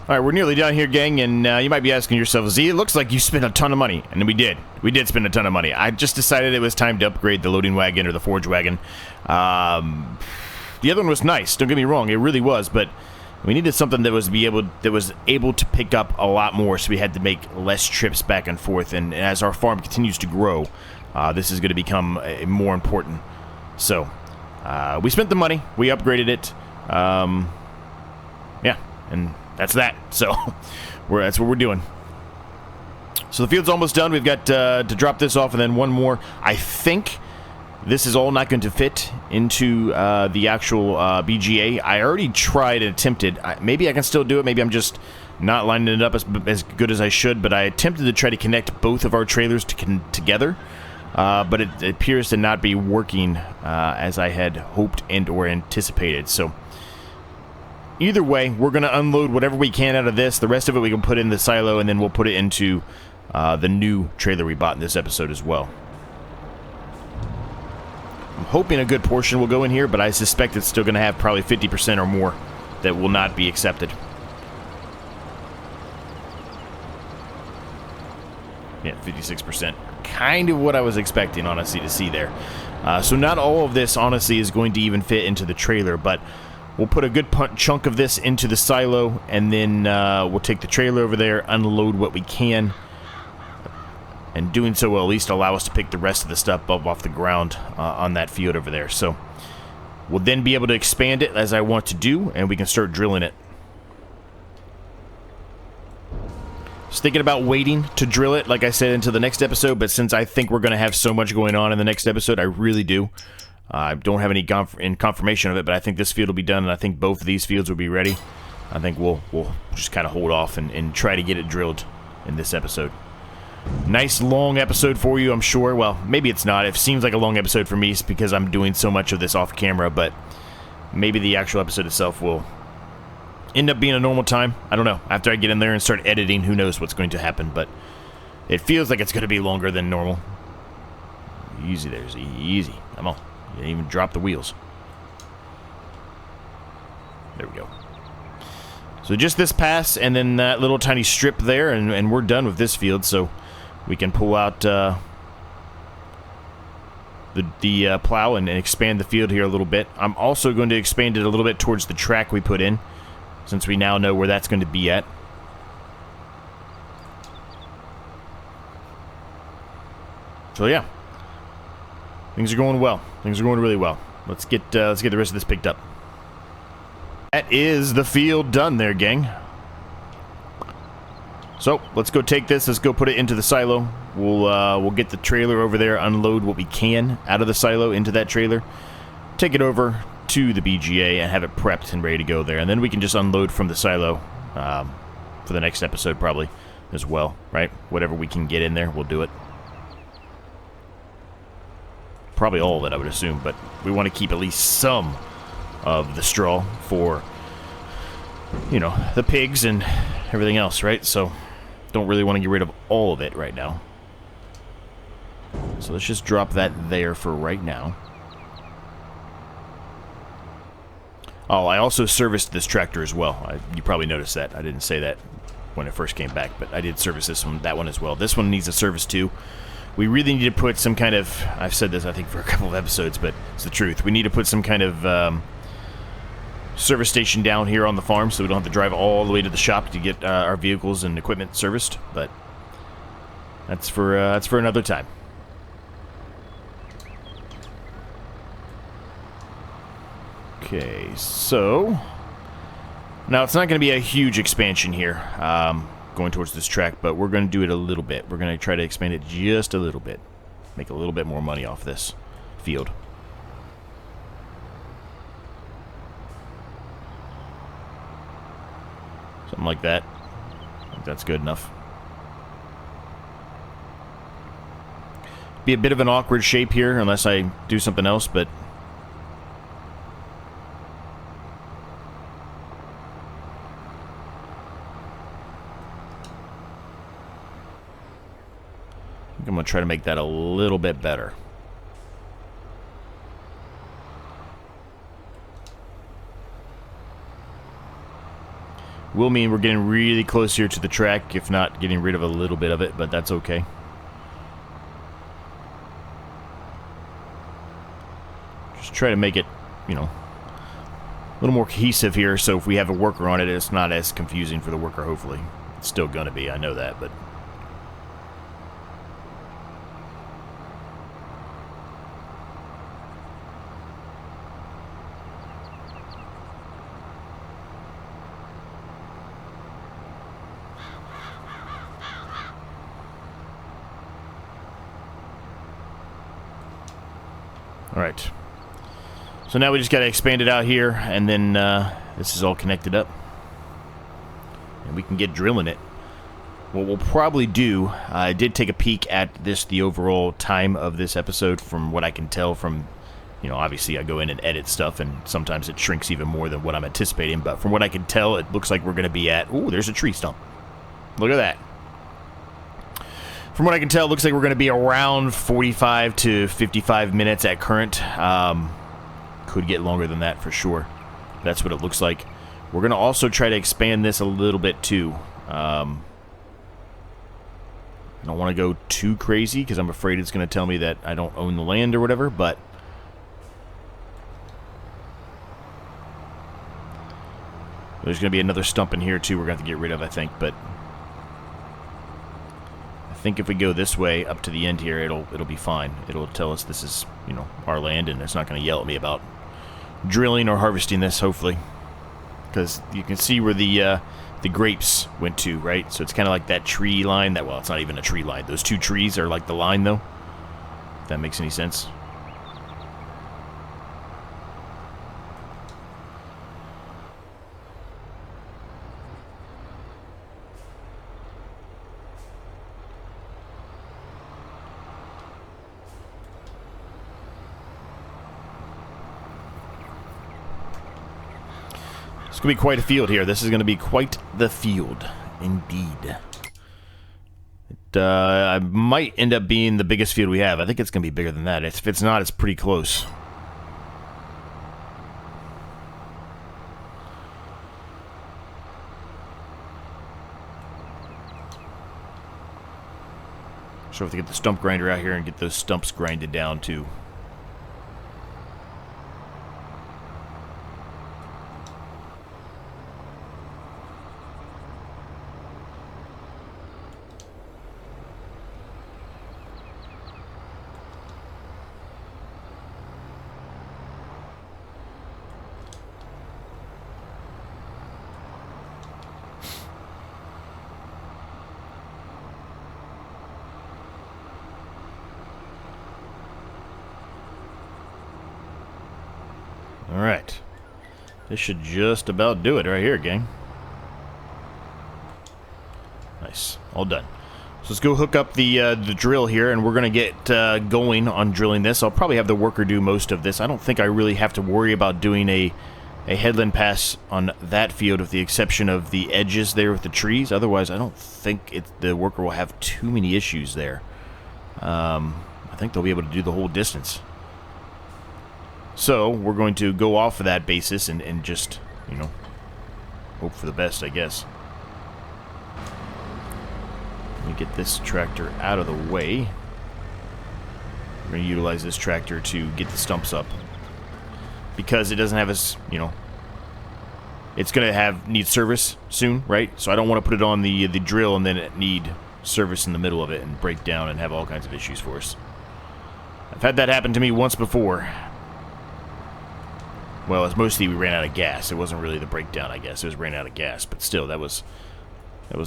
S1: Alright, we're nearly done here, gang, and you might be asking yourself, Z, it looks like you spent a ton of money. And we did. We did spend a ton of money. I just decided it was time to upgrade the loading wagon or the forge wagon. The other one was nice, don't get me wrong, it really was, but we needed something that was able to pick up a lot more, so we had to make less trips back and forth, and as our farm continues to grow, this is going to become more important. So, we spent the money, we upgraded it, yeah, and that's that. So that's what we're doing. So the field's almost done. We've got to drop this off and then one more. I think this is all not going to fit into the actual BGA. I already tried and attempted. Maybe I can still do it. Maybe I'm just not lining it up as good as I should. But I attempted to try to connect both of our trailers together. But it appears to not be working as I had hoped and or anticipated. So either way, we're going to unload whatever we can out of this. The rest of it we can put in the silo, and then we'll put it into the new trailer we bought in this episode as well. I'm hoping a good portion will go in here, but I suspect it's still going to have probably 50% or more that will not be accepted. Yeah, 56%. Kind of what I was expecting, honestly, to see there. So not all of this, honestly, is going to even fit into the trailer, but we'll put a good chunk of this into the silo, and then we'll take the trailer over there, unload what we can, and doing so will at least allow us to pick the rest of the stuff up off the ground on that field over there. So we'll then be able to expand it as I want to do, and we can start drilling it. Just thinking about waiting to drill it, like I said, into the next episode, but since I think we're going to have so much going on in the next episode, I really do. I don't have any confirmation of it, but I think this field will be done, and I think both of these fields will be ready. I think we'll just kind of hold off and try to get it drilled in this episode. Nice long episode for you, I'm sure. Well, maybe it's not. It seems like a long episode for me because I'm doing so much of this off camera, but maybe the actual episode itself will end up being a normal time. I don't know. After I get in there and start editing, who knows what's going to happen, but it feels like it's going to be longer than normal. Easy there, Z. Easy. Come on. You didn't even drop the wheels. There we go. So just this pass and then that little tiny strip there, and we're done with this field, so we can pull out the plow and expand the field here a little bit. I'm also going to expand it a little bit towards the track we put in, since we now know where that's going to be at. So yeah, things are going well. Things are going really well. let's get the rest of this picked up. That is the field done there, gang. So let's go take this. Let's go put it into the silo. We'll get the trailer over there, unload what we can out of the silo into that trailer, take it over to the BGA and have it prepped and ready to go there, and then we can just unload from the silo for the next episode probably as well, right? Whatever we can get in there, we'll do it. Probably all of it, I would assume, but we want to keep at least some of the straw for, you know, the pigs and everything else, right? So don't really want to get rid of all of it right now. So let's just drop that there for right now. Oh, I also serviced this tractor as well. You probably noticed that. I didn't say that when it first came back, but I did service that one as well. This one needs a service too. We really need to put some kind of, I've said this I think for a couple of episodes, but it's the truth. We need to put some kind of service station down here on the farm so we don't have to drive all the way to the shop to get our vehicles and equipment serviced, but that's for another time. Okay, so now it's not going to be a huge expansion here going towards this track, but we're going to do it a little bit. We're going to try to expand it just a little bit, make a little bit more money off this field. Something like that. I think that's good enough. Be a bit of an awkward shape here unless I do something else, but I'm going to try to make that a little bit better. Will mean we're getting really close here to the track, if not getting rid of a little bit of it, but that's okay. Just try to make it, you know, a little more cohesive here, so if we have a worker on it, it's not as confusing for the worker, hopefully. It's still going to be, I know that, but alright. So now we just got to expand it out here, and then this is all connected up. And we can get drilling it. What we'll probably do, I did take a peek at the overall time of this episode from what I can tell from, you know, obviously I go in and edit stuff, and sometimes it shrinks even more than what I'm anticipating, but from what I can tell, it looks like we're going to be at, ooh, there's a tree stump. Look at that. From what I can tell, it looks like we're going to be around 45 to 55 minutes at current. Could get longer than that for sure. That's what it looks like. We're going to also try to expand this a little bit too. I don't want to go too crazy because I'm afraid it's going to tell me that I don't own the land or whatever, but there's going to be another stump in here too we're going to have to get rid of, I think, but I think if we go this way up to the end here, it'll be fine. It'll tell us this is, you know, our land, and it's not going to yell at me about drilling or harvesting this, hopefully, because you can see where the grapes went to, right? So it's kind of like that tree line. Well, it's not even a tree line. Those two trees are like the line, though. If that makes any sense. It's going to be quite a field here. This is going to be quite the field, indeed. It might end up being the biggest field we have. I think it's going to be bigger than that. If it's not, it's pretty close. So we have to get the stump grinder out here and get those stumps grinded down too. Alright. This should just about do it right here, gang. Nice. All done. So let's go hook up the drill here, and we're going to get going on drilling this. I'll probably have the worker do most of this. I don't think I really have to worry about doing a headland pass on that field with the exception of the edges there with the trees. Otherwise, I don't think the worker will have too many issues there. I think they'll be able to do the whole distance. So, we're going to go off of that basis and just, you know, hope for the best, I guess. Let me get this tractor out of the way. We're going to utilize this tractor to get the stumps up. Because it doesn't have as, you know, it's going to need service soon, right? So I don't want to put it on the drill and then it need service in the middle of it and break down and have all kinds of issues for us. I've had that happen to me once before. Well, it's mostly we ran out of gas. It wasn't really the breakdown, I guess. It was ran out of gas, but still, that was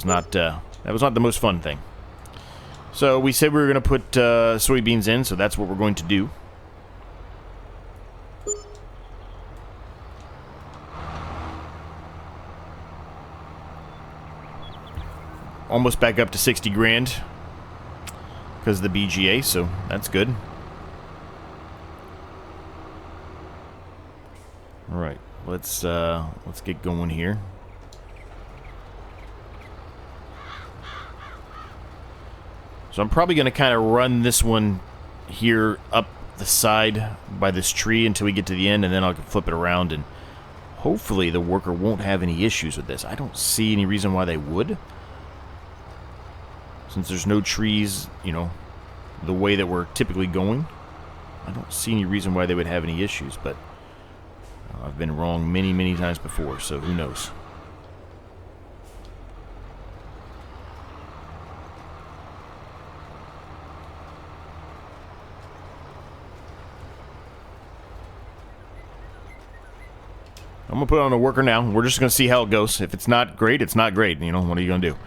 S1: not the most fun thing. So we said we were going to put soybeans in, so that's what we're going to do. Almost back up to 60 grand because of the BGA, so that's good. All right, let's get going here. So I'm probably going to kind of run this one here up the side by this tree until we get to the end, and then I'll flip it around, and hopefully the worker won't have any issues with this. I don't see any reason why they would. Since there's no trees, you know, the way that we're typically going, I don't see any reason why they would have any issues, but I've been wrong many, many times before, so who knows. I'm going to put it on a worker now. We're just going to see how it goes. If it's not great, it's not great. You know, what are you going to do?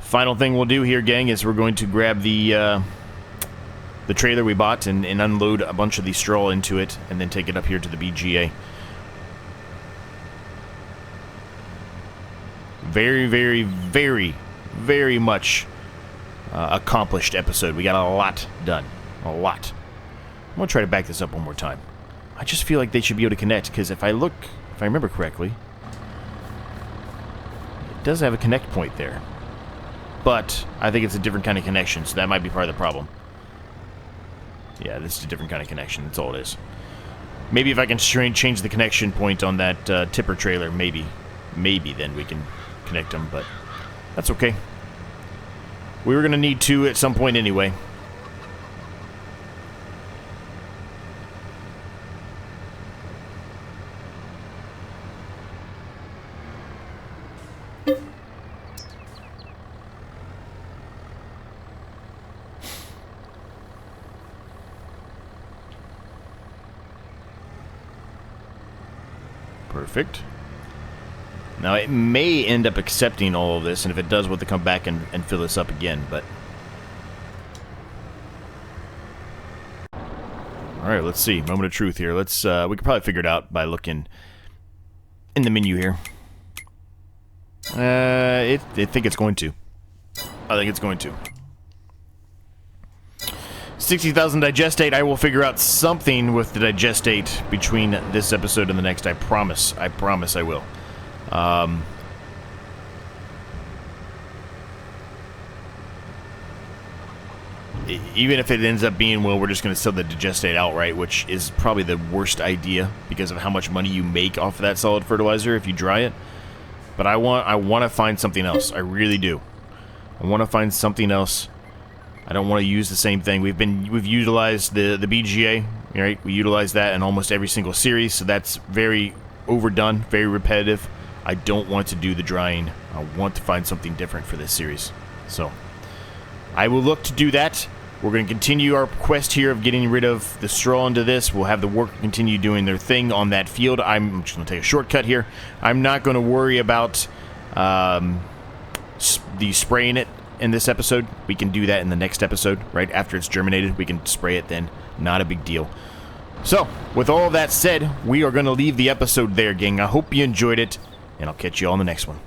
S1: Final thing we'll do here, gang, is we're going to grab the trailer we bought and unload a bunch of the straw into it and then take it up here to the BGA. Very, very, very, very much accomplished episode. We got a lot done. A lot. I'm going to try to back this up one more time. I just feel like they should be able to connect, because if I remember correctly, it does have a connect point there. But I think it's a different kind of connection, so that might be part of the problem. Yeah, this is a different kind of connection. That's all it is. Maybe if I can change the connection point on that tipper trailer, maybe then we can connect them, but that's okay. We were going to need two at some point anyway. Perfect. Now, it may end up accepting all of this, and if it does, we'll have to come back and fill this up again, but... Alright, let's see. Moment of truth here. Let's, we could probably figure it out by looking in the menu here. I think it's going to. I think it's going to. 60,000 digestate. I will figure out something with the digestate between this episode and the next. I promise. I promise I will. Even if it ends up being, well, we're just going to sell the digestate outright, which is probably the worst idea because of how much money you make off of that solid fertilizer if you dry it. But I want to find something else. I really do. I want to find something else. I don't want to use the same thing. We've utilized the BGA, right? We utilize that in almost every single series, so that's very overdone, very repetitive. I don't want to do the drying. I want to find something different for this series. So I will look to do that. We're going to continue our quest here of getting rid of the straw into this. We'll have the worker continue doing their thing on that field. I'm just going to take a shortcut here. I'm not going to worry about the spraying it in this episode. We can do that in the next episode, right after it's germinated. We can spray it then. Not a big deal. So, with all that said, we are going to leave the episode there, gang. I hope you enjoyed it, and I'll catch you all in the next one.